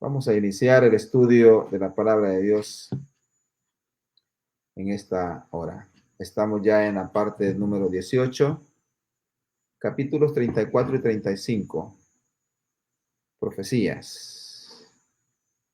Vamos a iniciar el estudio de la palabra de Dios en esta hora. Estamos ya en la parte número 18, capítulos 34 y 35. Profecías.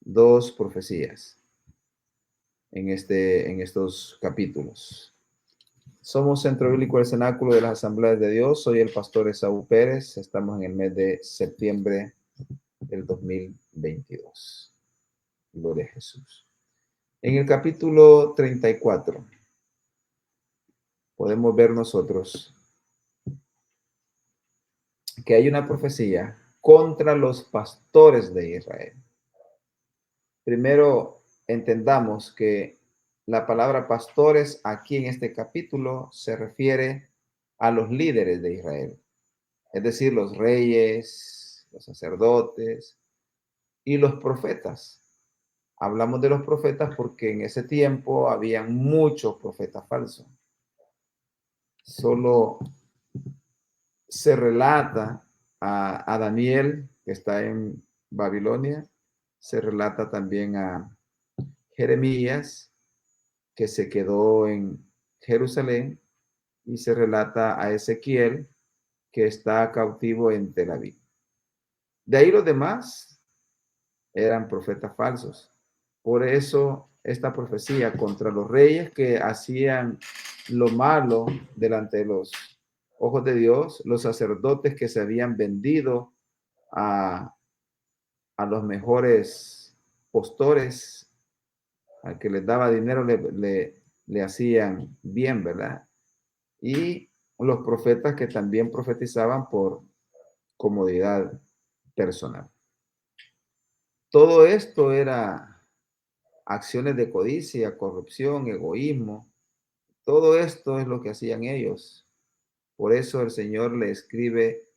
Dos profecías en estos capítulos. Somos Centro Bíblico del Cenáculo de las Asambleas de Dios. Soy el pastor Esaú Pérez. Estamos en el mes de septiembre del 2022. Gloria a Jesús. En el capítulo 34 podemos ver nosotros que hay una profecía contra los pastores de Israel. Primero, entendamos que la palabra pastores aquí en este capítulo se refiere a los líderes de Israel, es decir, los reyes, los sacerdotes y los profetas. Hablamos de los profetas porque en ese tiempo habían muchos profetas falsos. Solo se relata a Daniel, que está en Babilonia, se relata también a Jeremías, que se quedó en Jerusalén, y se relata a Ezequiel, que está cautivo en Tel Aviv. De ahí los demás eran profetas falsos. Por eso esta profecía contra los reyes que hacían lo malo delante de los ojos de Dios, los sacerdotes que se habían vendido a los mejores postores, al que les daba dinero le hacían bien, ¿verdad? Y los profetas que también profetizaban por comodidad personal. Todo esto era acciones de codicia, corrupción, egoísmo. Todo esto es lo que hacían ellos. Por eso el Señor le escribe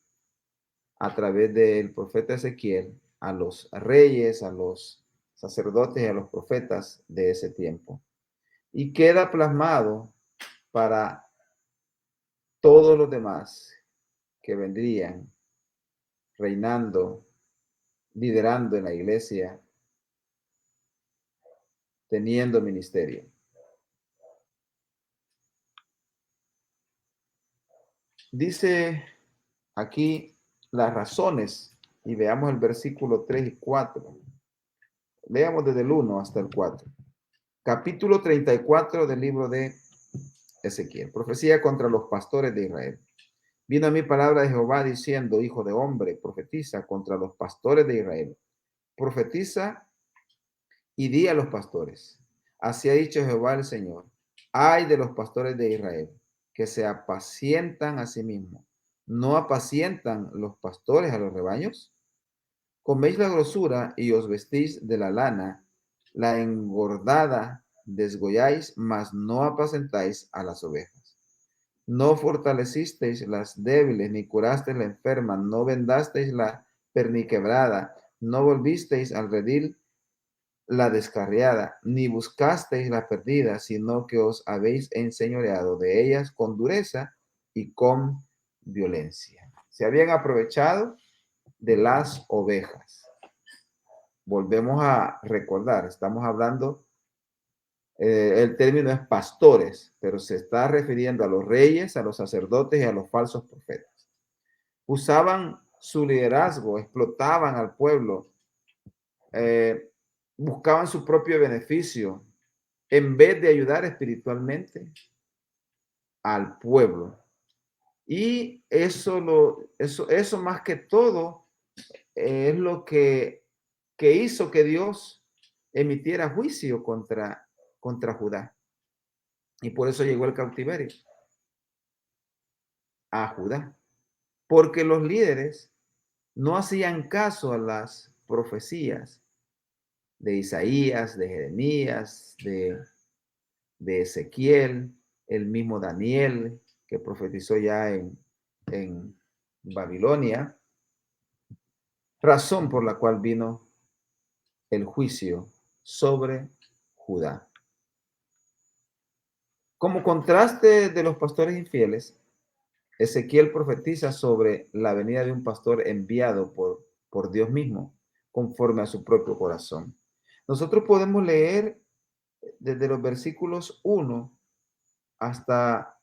a través del profeta Ezequiel a los reyes, a los sacerdotes y a los profetas de ese tiempo. Y queda plasmado para todos los demás que vendrían reinando, liderando en la iglesia, teniendo ministerio. Dice aquí las razones, y veamos el versículo 3 y 4. Leamos desde el 1 hasta el 4. Capítulo 34 del libro de Ezequiel. Profecía contra los pastores de Israel. Vino a mí palabra de Jehová diciendo: hijo de hombre, profetiza contra los pastores de Israel. Profetiza y di a los pastores: así ha dicho Jehová el Señor. Ay de los pastores de Israel, que se apacientan a sí mismos. ¿No apacientan los pastores a los rebaños? Coméis la grosura y os vestís de la lana, la engordada desgolláis, mas no apacentáis a las ovejas. No fortalecisteis las débiles, ni curasteis la enferma, no vendasteis la perniquebrada, no volvisteis al redil la descarriada, ni buscasteis la perdida, sino que os habéis enseñoreado de ellas con dureza y con violencia. Se habían aprovechado de las ovejas. Volvemos a recordar, estamos hablando, el término es pastores, pero se está refiriendo a los reyes, a los sacerdotes y a los falsos profetas. Usaban su liderazgo, explotaban al pueblo, buscaban su propio beneficio en vez de ayudar espiritualmente al pueblo. Y eso más que todo es lo que hizo que Dios emitiera juicio contra Judá. Y por eso llegó el cautiverio a Judá. Porque los líderes no hacían caso a las profecías de Isaías, de Jeremías, de Ezequiel, el mismo Daniel, que profetizó ya en Babilonia, razón por la cual vino el juicio sobre Judá. Como contraste de los pastores infieles, Ezequiel profetiza sobre la venida de un pastor enviado por Dios mismo, conforme a su propio corazón. Nosotros podemos leer desde los versículos 1 hasta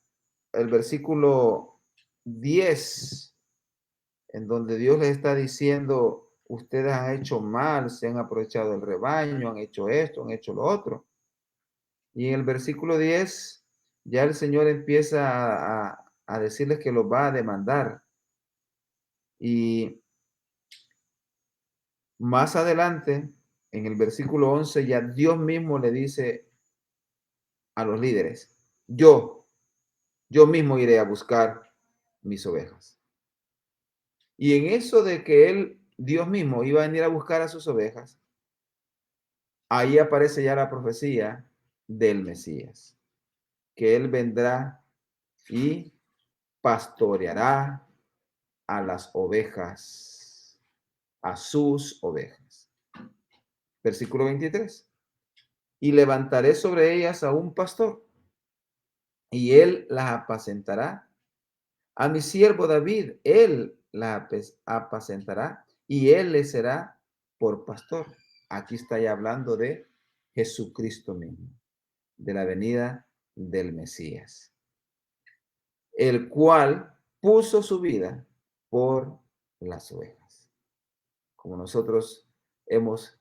el versículo 10, en donde Dios les está diciendo, ustedes han hecho mal, se han aprovechado del rebaño, han hecho esto, han hecho lo otro. Y en el versículo 10, ya el Señor empieza a decirles que los va a demandar. Y más adelante, en el versículo 11, ya Dios mismo le dice a los líderes, yo mismo iré a buscar mis ovejas. Y en eso de que Dios mismo, iba a venir a buscar a sus ovejas, ahí aparece ya la profecía del Mesías, que él vendrá y pastoreará a las ovejas, a sus ovejas. Versículo 23. Y levantaré sobre ellas a un pastor, y él las apacentará. A mi siervo David, él la apacentará, y él le será por pastor. Aquí está ya hablando de Jesucristo mismo, de la venida del Mesías, el cual puso su vida por las ovejas. Como nosotros hemos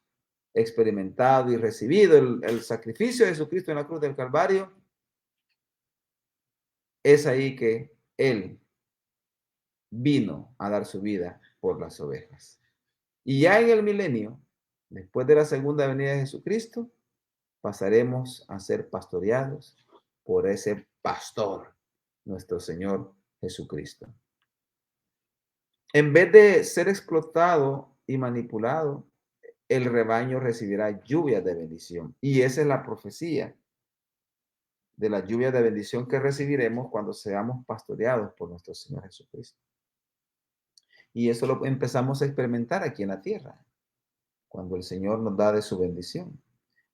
experimentado y recibido el sacrificio de Jesucristo en la cruz del Calvario, es ahí que Él vino a dar su vida por las ovejas. Y ya en el milenio, después de la segunda venida de Jesucristo, pasaremos a ser pastoreados por ese pastor, nuestro Señor Jesucristo. En vez de ser explotado y manipulado, el rebaño recibirá lluvias de bendición. Y esa es la profecía de la lluvia de bendición que recibiremos cuando seamos pastoreados por nuestro Señor Jesucristo. Y eso lo empezamos a experimentar aquí en la tierra, cuando el Señor nos da de su bendición.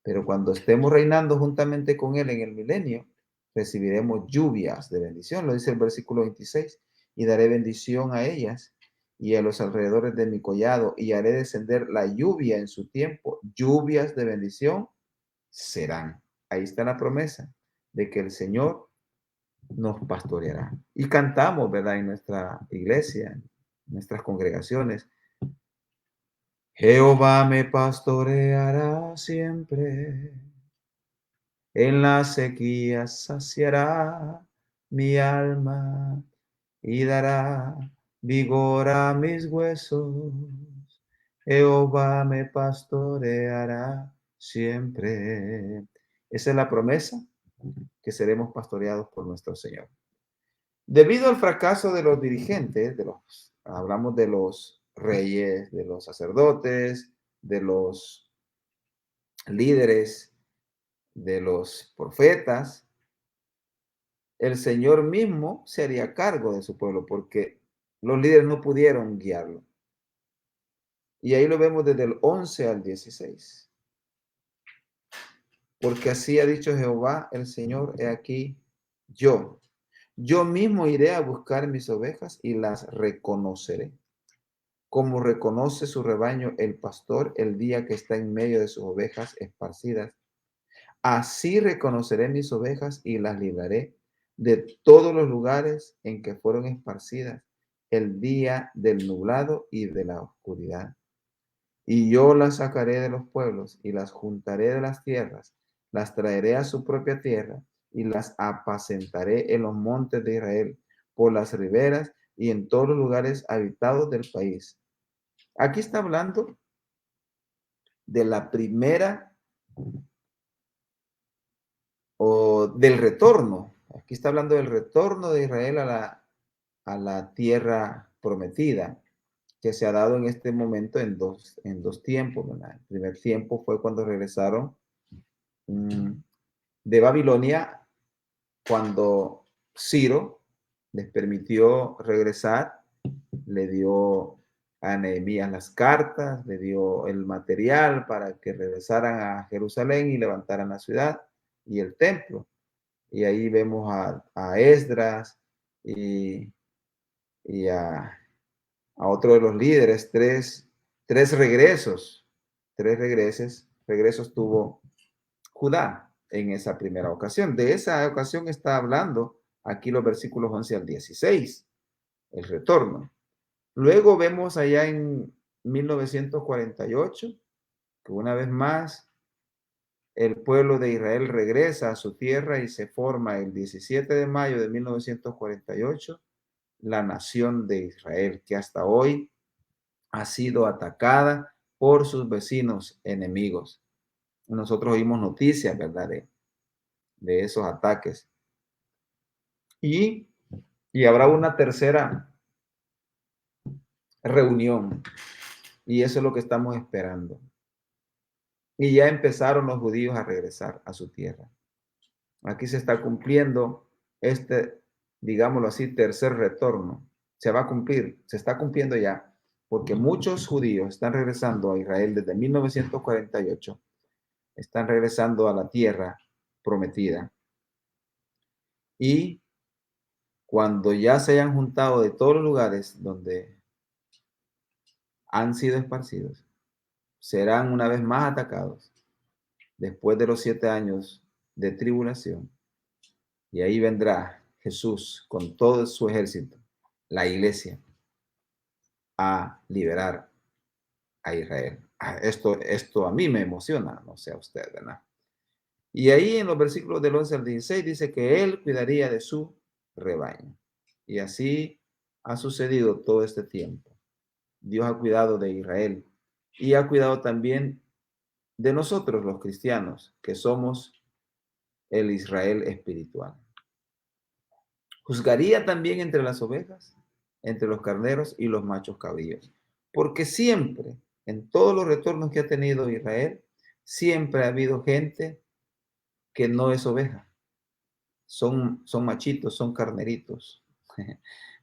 Pero cuando estemos reinando juntamente con Él en el milenio, recibiremos lluvias de bendición. Lo dice el versículo 26. Y daré bendición a ellas y a los alrededores de mi collado, y haré descender la lluvia en su tiempo. Lluvias de bendición serán. Ahí está la promesa de que el Señor nos pastoreará. Y cantamos, ¿verdad? En nuestra iglesia, en nuestras congregaciones. Jehová me pastoreará siempre. En la sequía saciará mi alma y dará vigor a mis huesos. Jehová me pastoreará siempre. Esa es la promesa, que seremos pastoreados por nuestro Señor. Debido al fracaso de los dirigentes, hablamos de los reyes, de los sacerdotes, de los líderes, de los profetas, el Señor mismo se haría cargo de su pueblo porque los líderes no pudieron guiarlo. Y ahí lo vemos desde el 11 al 16. Porque así ha dicho Jehová el Señor, he aquí, yo mismo iré a buscar mis ovejas y las reconoceré, como reconoce su rebaño el pastor el día que está en medio de sus ovejas esparcidas. Así reconoceré mis ovejas y las libraré de todos los lugares en que fueron esparcidas el día del nublado y de la oscuridad. Y yo las sacaré de los pueblos y las juntaré de las tierras, las traeré a su propia tierra y las apacentaré en los montes de Israel, por las riberas y en todos los lugares habitados del país. Aquí está hablando de la primera o del retorno. Aquí está hablando del retorno de Israel a la tierra prometida, que se ha dado en este momento en dos tiempos, ¿verdad? El primer tiempo fue cuando regresaron de Babilonia, cuando Ciro les permitió regresar, le dio a Nehemías las cartas, le dio el material para que regresaran a Jerusalén y levantaran la ciudad y el templo. Y ahí vemos a Esdras y a otro de los líderes, tres regresos, regresos tuvo Judá en esa primera ocasión. De esa ocasión está hablando aquí los versículos 11 al 16, el retorno. Luego vemos allá en 1948 que una vez más el pueblo de Israel regresa a su tierra y se forma el 17 de mayo de 1948 la nación de Israel, que hasta hoy ha sido atacada por sus vecinos enemigos. Nosotros oímos noticias, ¿verdad?, de esos ataques. Y, y habrá una tercera reunión, y eso es lo que estamos esperando. Y ya empezaron los judíos a regresar a su tierra. Aquí se está cumpliendo este, digámoslo así, tercer retorno. Se va a cumplir, se está cumpliendo ya, porque muchos judíos están regresando a Israel desde 1948, están regresando a la tierra prometida. Y cuando ya se hayan juntado de todos los lugares donde han sido esparcidos, serán una vez más atacados después de los 7 años de tribulación. Y ahí vendrá Jesús con todo su ejército, la iglesia, a liberar a Israel. Esto a mí me emociona, no sé a usted, ¿verdad? Y ahí en los versículos del 11 al 16 dice que Él cuidaría de su rebaño. Y así ha sucedido todo este tiempo. Dios ha cuidado de Israel y ha cuidado también de nosotros los cristianos, que somos el Israel espiritual. Juzgaría también entre las ovejas, entre los carneros y los machos cabríos, porque siempre, en todos los retornos que ha tenido Israel, siempre ha habido gente que no es oveja, son machitos, son carneritos.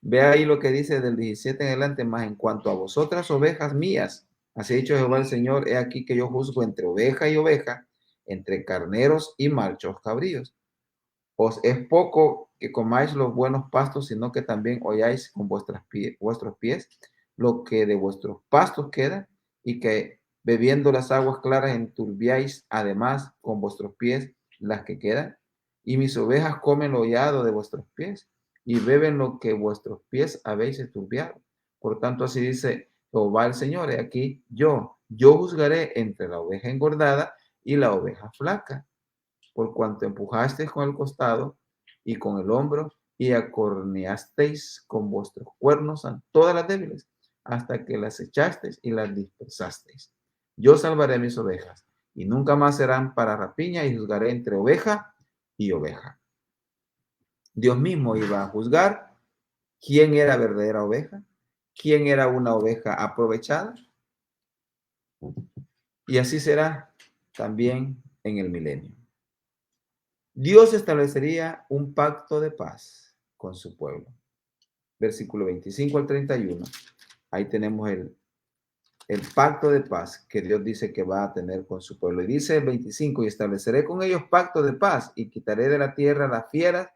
Ve ahí lo que dice del 17 en adelante, más en cuanto a vosotras, ovejas mías, así ha dicho Jehová el Señor, he aquí que yo juzgo entre oveja y oveja, entre carneros y machos cabríos. Os es poco que comáis los buenos pastos, sino que también oyáis con vuestros pies lo que de vuestros pastos queda, y que bebiendo las aguas claras enturbiáis además con vuestros pies las que quedan. Y mis ovejas comen lo hollado de vuestros pies, y beben lo que vuestros pies habéis enturbiado. Por tanto, así dice Jehová el Señor, he aquí yo juzgaré entre la oveja engordada y la oveja flaca, por cuanto empujasteis con el costado y con el hombro y acorneasteis con vuestros cuernos a todas las débiles, hasta que las echasteis y las dispersasteis. Yo salvaré mis ovejas, y nunca más serán para rapiña, y juzgaré entre oveja y oveja. Dios mismo iba a juzgar quién era verdadera oveja, quién era una oveja aprovechada, y así será también en el milenio. Dios establecería un pacto de paz con su pueblo. Versículo 25 al 31. Ahí tenemos el pacto de paz que Dios dice que va a tener con su pueblo. Y dice el 25, y estableceré con ellos pacto de paz, y quitaré de la tierra las fieras,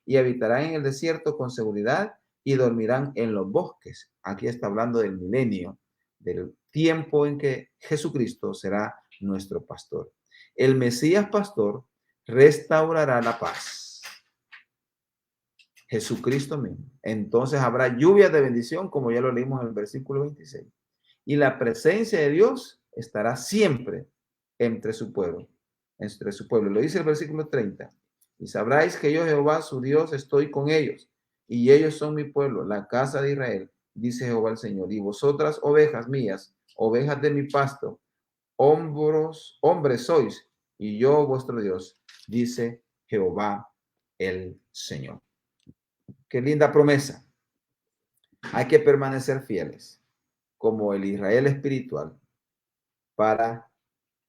y habitarán en el desierto con seguridad, y dormirán en los bosques. Aquí está hablando del milenio, del tiempo en que Jesucristo será nuestro pastor. El Mesías pastor restaurará la paz. Jesucristo mismo. Entonces habrá lluvia de bendición, como ya lo leímos en el versículo 26. Y la presencia de Dios estará siempre entre su pueblo. Entre su pueblo. Lo dice el versículo 30. Y sabráis que yo, Jehová, su Dios, estoy con ellos. Y ellos son mi pueblo, la casa de Israel, dice Jehová el Señor. Y vosotras, ovejas mías, ovejas de mi pasto, hombres sois, y yo vuestro Dios, dice Jehová el Señor. Qué linda promesa. Hay que permanecer fieles como el Israel espiritual para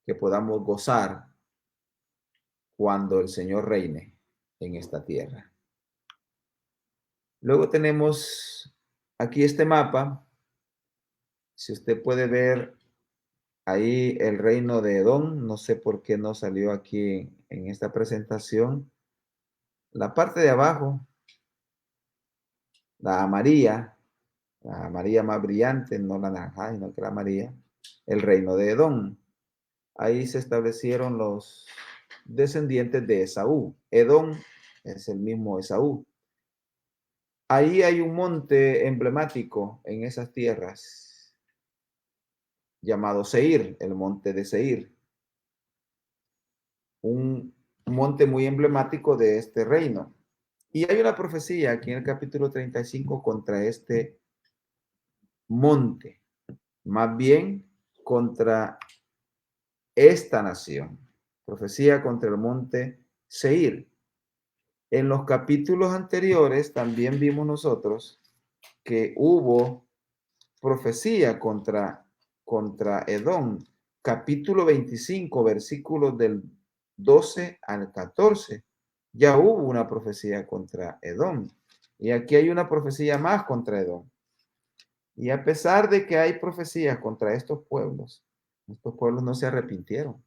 que podamos gozar cuando el Señor reine en esta tierra. Luego tenemos aquí este mapa. Si usted puede ver ahí el reino de Edom, no sé por qué no salió aquí en esta presentación. La parte de abajo, la amarilla más brillante, no la naranja, sino que la amarilla, el reino de Edom. Ahí se establecieron los descendientes de Esaú. Edom es el mismo Esaú. Ahí hay un monte emblemático en esas tierras llamado Seir, el monte de Seir. Un monte muy emblemático de este reino. Y hay una profecía aquí en el capítulo 35 contra este monte, más bien contra esta nación. Profecía contra el monte Seir. En los capítulos anteriores también vimos nosotros que hubo profecía contra Edom. Capítulo 25, versículos del 12 al 14. Ya hubo una profecía contra Edom. Y aquí hay una profecía más contra Edom. Y a pesar de que hay profecías contra estos pueblos no se arrepintieron.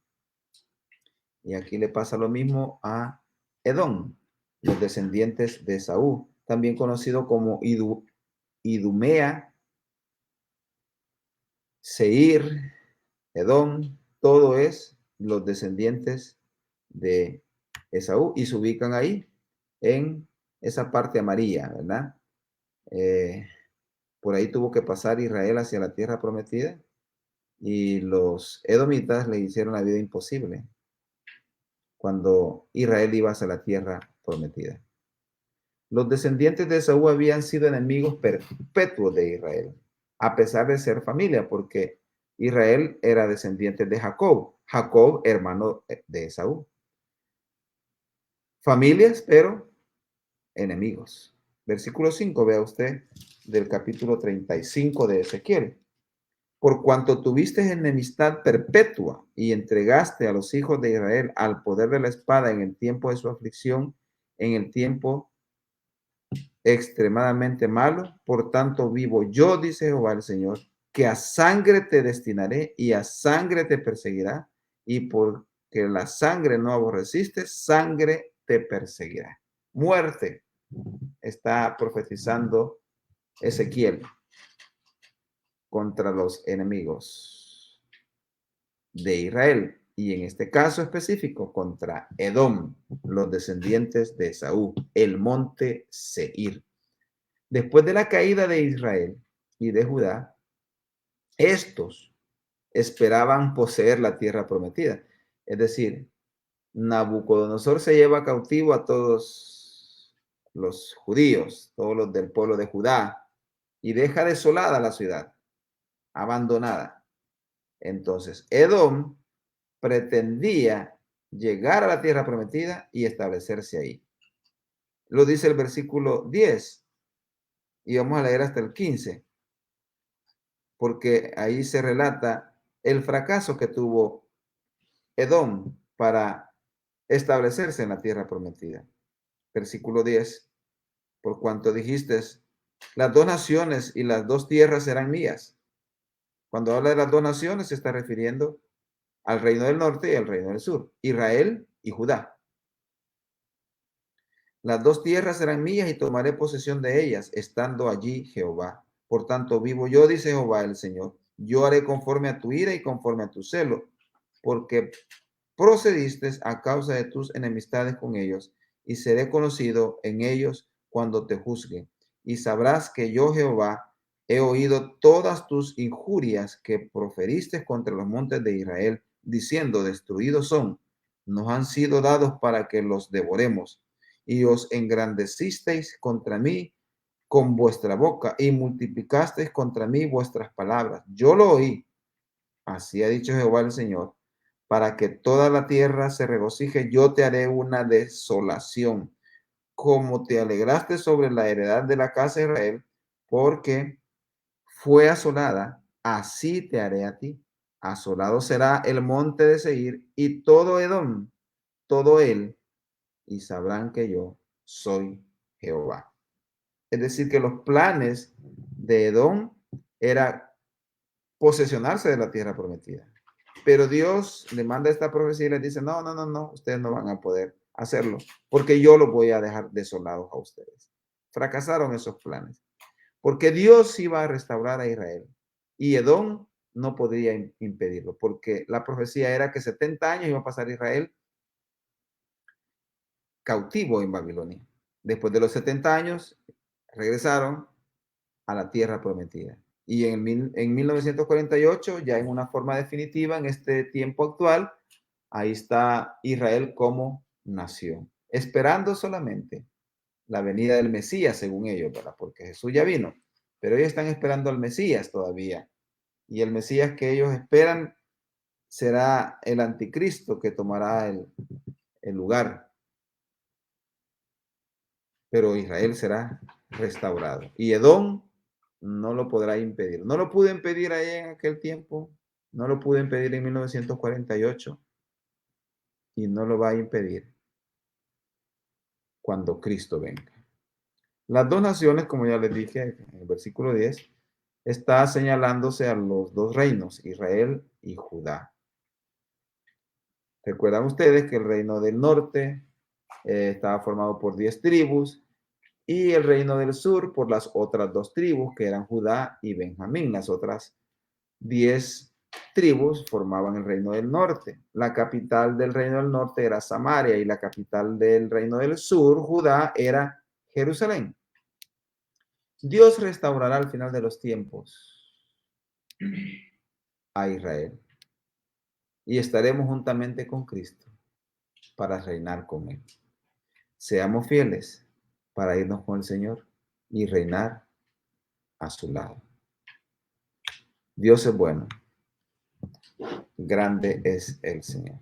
Y aquí le pasa lo mismo a Edom, los descendientes de Esaú, también conocido como Idumea, Seir, Edom, todo es los descendientes de Esaú y se ubican ahí en esa parte amarilla, ¿verdad? Por ahí tuvo que pasar Israel hacia la tierra prometida y los edomitas le hicieron la vida imposible cuando Israel iba hacia la tierra prometida. Los descendientes de Esaú habían sido enemigos perpetuos de Israel, a pesar de ser familia, porque Israel era descendiente de Jacob, Jacob hermano de Esaú. Familias, pero enemigos. Versículo 5, vea usted, del capítulo 35 de Ezequiel. Por cuanto tuviste enemistad perpetua y entregaste a los hijos de Israel al poder de la espada en el tiempo de su aflicción, en el tiempo extremadamente malo, por tanto vivo yo, dice Jehová el Señor, que a sangre te destinaré y a sangre te perseguirá, y porque la sangre no aborreciste, sangre te perseguirá. Muerte está profetizando Ezequiel contra los enemigos de Israel, y en este caso específico contra Edom, los descendientes de Esaú, el monte Seir. Después de la caída de Israel y de Judá, estos esperaban poseer la tierra prometida. Es decir, Nabucodonosor se lleva cautivo a todos los judíos, todos los del pueblo de Judá, y deja desolada la ciudad, abandonada. Entonces, Edom pretendía llegar a la tierra prometida y establecerse ahí. Lo dice el versículo 10 y vamos a leer hasta el 15, porque ahí se relata el fracaso que tuvo Edom para establecerse en la tierra prometida. Versículo 10, por cuanto dijiste, las dos naciones y las dos tierras serán mías. Cuando habla de las dos naciones se está refiriendo al reino del norte y al reino del sur, Israel y Judá. Las dos tierras serán mías y tomaré posesión de ellas, estando allí Jehová. Por tanto, vivo yo, dice Jehová el Señor. Yo haré conforme a tu ira y conforme a tu celo, porque procediste a causa de tus enemistades con ellos, y seré conocido en ellos cuando te juzgue. Y sabrás que yo, Jehová, he oído todas tus injurias que proferiste contra los montes de Israel, diciendo, destruidos son, nos han sido dados para que los devoremos. Y os engrandecisteis contra mí con vuestra boca y multiplicasteis contra mí vuestras palabras. Yo lo oí. Así ha dicho Jehová el Señor. Para que toda la tierra se regocije, yo te haré una desolación, como te alegraste sobre la heredad de la casa de Israel, porque fue asolada, así te haré a ti. Asolado será el monte de Seir y todo Edom, todo él, y sabrán que yo soy Jehová. Es decir, que los planes de Edom era posesionarse de la tierra prometida. Pero Dios le manda esta profecía y les dice, no, no, no, no, ustedes no van a poder hacerlo, porque yo los voy a dejar desolados a ustedes. Fracasaron esos planes, porque Dios iba a restaurar a Israel y Edom no podría impedirlo, porque la profecía era que 70 años iba a pasar Israel cautivo en Babilonia. Después de los 70 años, regresaron a la tierra prometida. Y en 1948, ya en una forma definitiva, en este tiempo actual, ahí está Israel como nación, esperando solamente la venida del Mesías, según ellos, ¿verdad? Porque Jesús ya vino, pero ellos están esperando al Mesías todavía. Y el Mesías que ellos esperan será el anticristo que tomará el lugar. Pero Israel será restaurado. Y Edom no lo podrá impedir. No lo pudo impedir ahí en aquel tiempo, no lo pudo impedir en 1948 y no lo va a impedir cuando Cristo venga. Las dos naciones, como ya les dije en el versículo 10, está señalándose a los dos reinos, Israel y Judá. Recuerdan ustedes que el reino del norte estaba formado por 10 tribus y el reino del sur por las otras 2 tribus que eran Judá y Benjamín. Las otras 10 tribus formaban el reino del norte. La capital del reino del norte era Samaria y la capital del reino del sur, Judá, era Jerusalén. Dios restaurará al final de los tiempos a Israel y estaremos juntamente con Cristo para reinar con Él. Seamos fieles para irnos con el Señor y reinar a su lado. Dios es bueno. Grande es el Señor.